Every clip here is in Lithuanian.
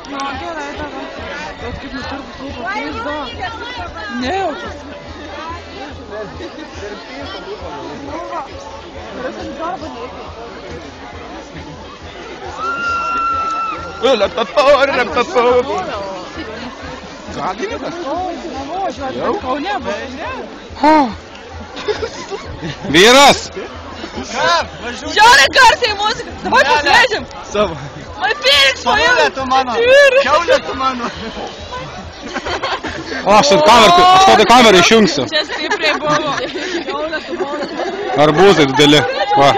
Nu, gerai, tada. Bet kaip nupirkus lūpą, pizdo. Nejaučiu. Gadininkas? Jau? Kaune, bet ne. Vyras! Žiauriai garsiai muzika. Davai pasileidžiam. Savo. Man pėriks Kiaulė tu mano. Kiaulė tu mano. O, aš tą kamerą išjungsiu. Čia stipriai buvo. Kiaulė tu mano. Arbūzai dideli. Va.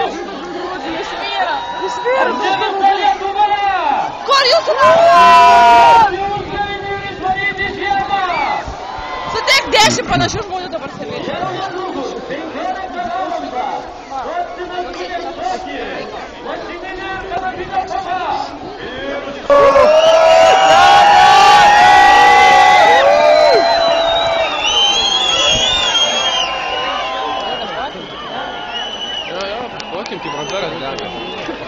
Išvyra. Kur jūsų mano? Suteik 10 panašių žmonių dabar stebėti.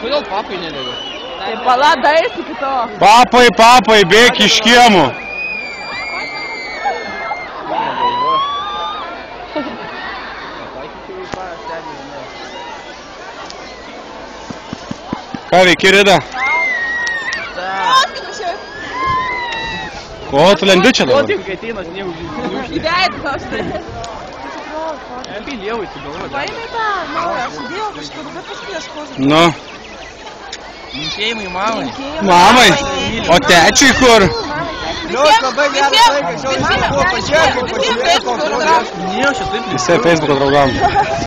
Kodėl papai nedega? Tai pala, daeis iki to. Papai, bėk iš kiemų. Ką veiki, Rida? Ko, tu lendi čia dabar? Kai ateina sniegų Įdėjai tos. Pilėjau įsigalvoju. Paėmė tą, aš įdėjau kažkur, bet paskui ieškosiu. Nu. Linkėjimai mamai. Mamai, o tečiui kur? Visiems Facebook'o draugams. Visai Facebook'o draugams.